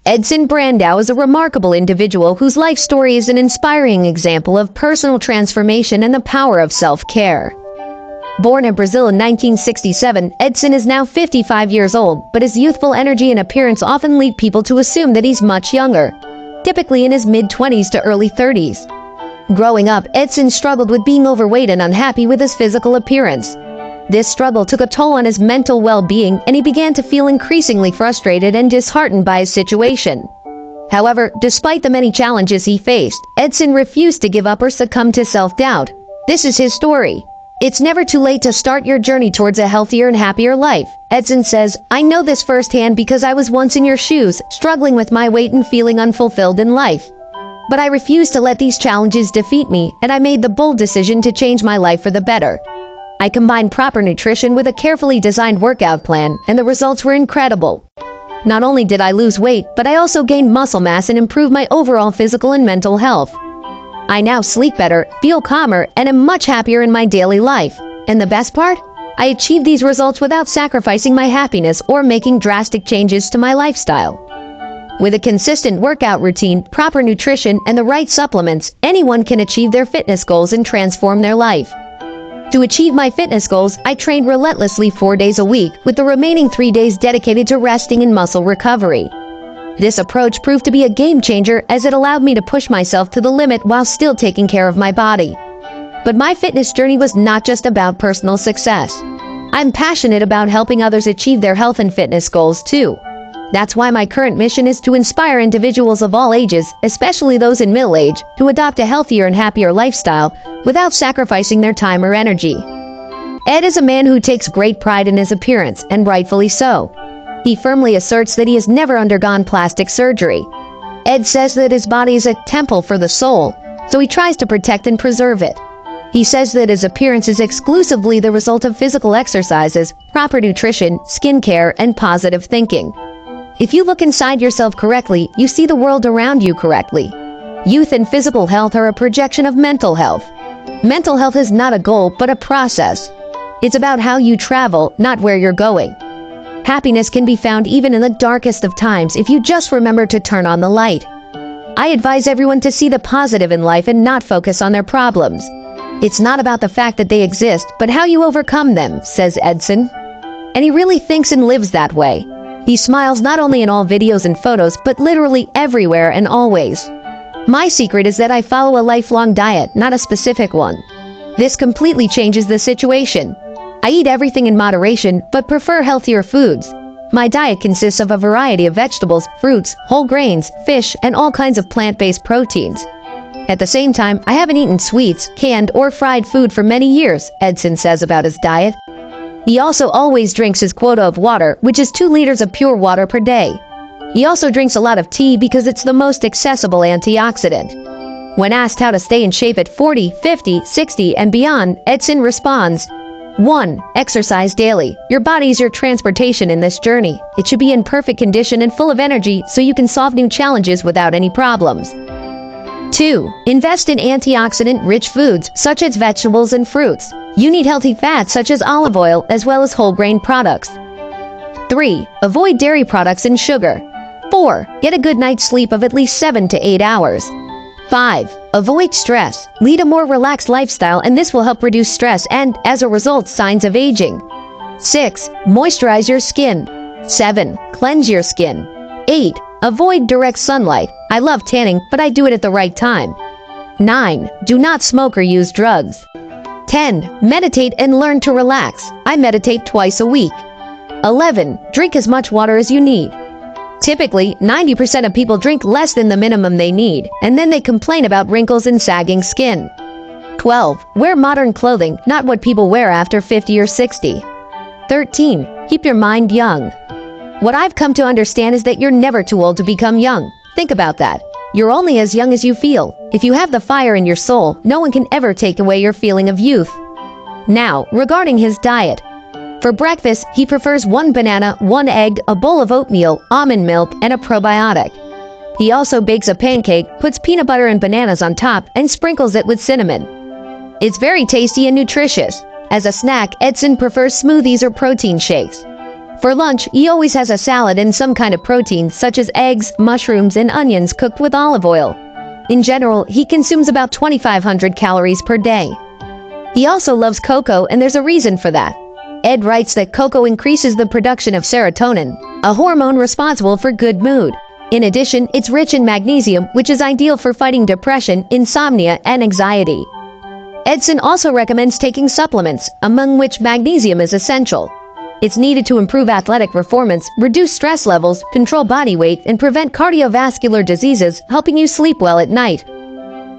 Edson Brandao is a remarkable individual whose life story is an inspiring example of personal transformation and the power of self-care. Born in Brazil in 1967, Edson is now 55 years old, but his youthful energy and appearance often lead people to assume that he's much younger, typically in his mid-20s to early 30s. Growing up, Edson struggled with being overweight and unhappy with his physical appearance. This struggle took a toll on his mental well-being, and he began to feel increasingly frustrated and disheartened by his situation. However, despite the many challenges he faced, Edson refused to give up or succumb to self-doubt. This is his story. It's never too late to start your journey towards a healthier and happier life. Edson says, "I know this firsthand because I was once in your shoes, struggling with my weight and feeling unfulfilled in life. But I refused to let these challenges defeat me, and I made the bold decision to change my life for the better. I combined proper nutrition with a carefully designed workout plan, and the results were incredible. Not only did I lose weight, but I also gained muscle mass and improved my overall physical and mental health. I now sleep better, feel calmer, and am much happier in my daily life. And the best part? I achieved these results without sacrificing my happiness or making drastic changes to my lifestyle. With a consistent workout routine, proper nutrition, and the right supplements, anyone can achieve their fitness goals and transform their life. To achieve my fitness goals, I trained relentlessly 4 days a week, with the remaining 3 days dedicated to resting and muscle recovery. This approach proved to be a game changer as it allowed me to push myself to the limit while still taking care of my body. But my fitness journey was not just about personal success. I'm passionate about helping others achieve their health and fitness goals too. That's why my current mission is to inspire individuals of all ages, especially those in middle age, to adopt a healthier and happier lifestyle without sacrificing their time or energy. Ed is a man who takes great pride in his appearance, and rightfully so. He firmly asserts that he has never undergone plastic surgery. Ed says that his body is a temple for the soul, so he tries to protect and preserve it. He says that his appearance is exclusively the result of physical exercises, proper nutrition, skincare, and positive thinking. If you look inside yourself correctly, you see the world around you correctly. Youth and physical health are a projection of mental health. Mental health is not a goal, but a process. It's about how you travel, not where you're going. Happiness can be found even in the darkest of times if you just remember to turn on the light. I advise everyone to see the positive in life and not focus on their problems. It's not about the fact that they exist, but how you overcome them, says Edson. And he really thinks and lives that way. He smiles not only in all videos and photos, but literally everywhere and always. My secret is that I follow a lifelong diet, not a specific one. This completely changes the situation. I eat everything in moderation, but prefer healthier foods. My diet consists of a variety of vegetables, fruits, whole grains, fish, and all kinds of plant-based proteins. At the same time, I haven't eaten sweets, canned, or fried food for many years, Edson says about his diet. He also always drinks his quota of water, which is 2 liters of pure water per day. He also drinks a lot of tea because it's the most accessible antioxidant. When asked how to stay in shape at 40, 50, 60, and beyond, Edson responds, 1. Exercise daily. Your body is your transportation in this journey. It should be in perfect condition and full of energy so you can solve new challenges without any problems. 2. Invest in antioxidant-rich foods, such as vegetables and fruits. You need healthy fats such as olive oil, as well as whole grain products. 3. Avoid dairy products and sugar. 4. Get a good night's sleep of at least 7 to 8 hours. 5. Avoid stress. Lead a more relaxed lifestyle, and this will help reduce stress and, as a result, signs of aging. 6. Moisturize your skin. 7. Cleanse your skin. 8. Avoid direct sunlight. I love tanning, but I do it at the right time. 9. Do not smoke or use drugs. 10. Meditate and learn to relax. I meditate twice a week. 11. Drink as much water as you need. Typically, 90% of people drink less than the minimum they need, and then they complain about wrinkles and sagging skin. 12. Wear modern clothing, not what people wear after 50 or 60. 13. Keep your mind young. What I've come to understand is that you're never too old to become young. Think about that. You're only as young as you feel. If you have the fire in your soul, no one can ever take away your feeling of youth. Now, regarding his diet. For breakfast, he prefers 1 banana, 1 egg, a bowl of oatmeal, almond milk, and a probiotic. He also bakes a pancake, puts peanut butter and bananas on top, and sprinkles it with cinnamon. It's very tasty and nutritious. As a snack, Edson prefers smoothies or protein shakes. For lunch, he always has a salad and some kind of protein, such as eggs, mushrooms, and onions cooked with olive oil. In general, he consumes about 2,500 calories per day. He also loves cocoa, and there's a reason for that. Ed writes that cocoa increases the production of serotonin, a hormone responsible for good mood. In addition, it's rich in magnesium, which is ideal for fighting depression, insomnia, and anxiety. Edson also recommends taking supplements, among which magnesium is essential. It's needed to improve athletic performance, reduce stress levels, control body weight, and prevent cardiovascular diseases, helping you sleep well at night.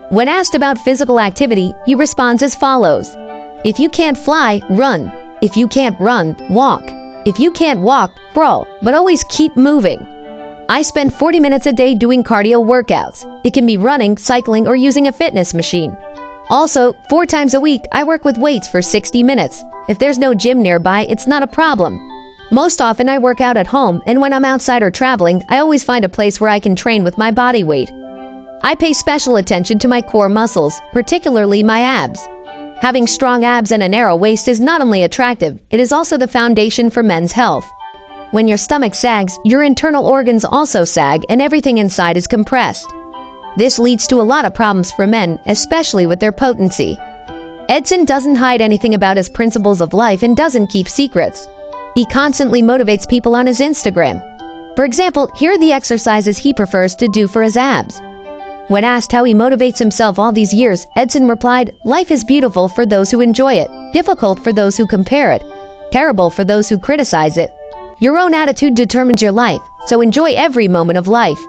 When asked about physical activity, he responds as follows. If you can't fly, run. If you can't run, walk. If you can't walk, crawl, but always keep moving. I spend 40 minutes a day doing cardio workouts. It can be running, cycling, or using a fitness machine. Also, 4 times a week, I work with weights for 60 minutes. If there's no gym nearby, it's not a problem. Most often I work out at home, and when I'm outside or traveling, I always find a place where I can train with my body weight. I pay special attention to my core muscles, particularly my abs. Having strong abs and a narrow waist is not only attractive, it is also the foundation for men's health. When your stomach sags, your internal organs also sag, and everything inside is compressed. This leads to a lot of problems for men, especially with their potency. Edson doesn't hide anything about his principles of life and doesn't keep secrets. He constantly motivates people on his Instagram. For example, here are the exercises he prefers to do for his abs. When asked how he motivates himself all these years, Edson replied, "Life is beautiful for those who enjoy it, difficult for those who compare it, terrible for those who criticize it. Your own attitude determines your life, so enjoy every moment of life."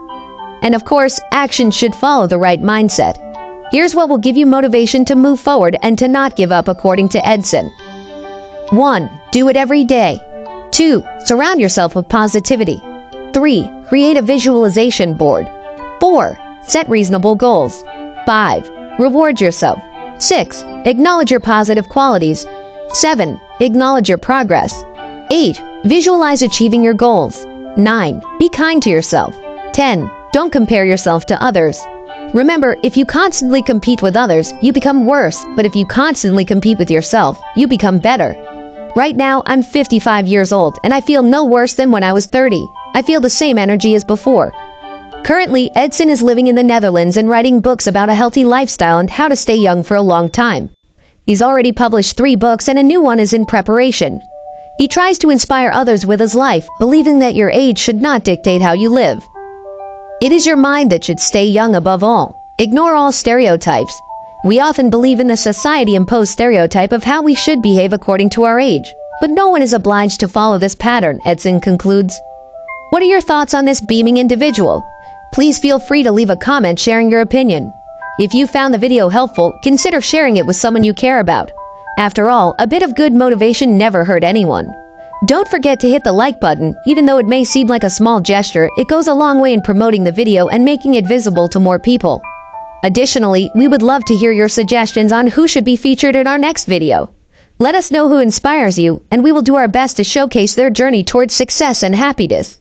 And of course, action should follow the right mindset. Here's what will give you motivation to move forward and to not give up, according to Edson. 1. Do it every day. 2. Surround yourself with positivity. 3. Create a visualization board. 4. Set reasonable goals. 5. Reward yourself. 6. Acknowledge your positive qualities. 7. Acknowledge your progress. 8. Visualize achieving your goals. 9. Be kind to yourself. 10. Don't compare yourself to others. Remember, if you constantly compete with others, you become worse, but if you constantly compete with yourself, you become better. Right now, I'm 55 years old, and I feel no worse than when I was 30. I feel the same energy as before. Currently, Edson is living in the Netherlands and writing books about a healthy lifestyle and how to stay young for a long time. He's already published 3 books and a new one is in preparation. He tries to inspire others with his life, believing that your age should not dictate how you live. It is your mind that should stay young above all. Ignore all stereotypes. We often believe in the society-imposed stereotype of how we should behave according to our age. But no one is obliged to follow this pattern, Edson concludes. What are your thoughts on this beaming individual? Please feel free to leave a comment sharing your opinion. If you found the video helpful, consider sharing it with someone you care about. After all, a bit of good motivation never hurt anyone. Don't forget to hit the like button. Even though it may seem like a small gesture, it goes a long way in promoting the video and making it visible to more people. Additionally, we would love to hear your suggestions on who should be featured in our next video. Let us know who inspires you, and we will do our best to showcase their journey towards success and happiness.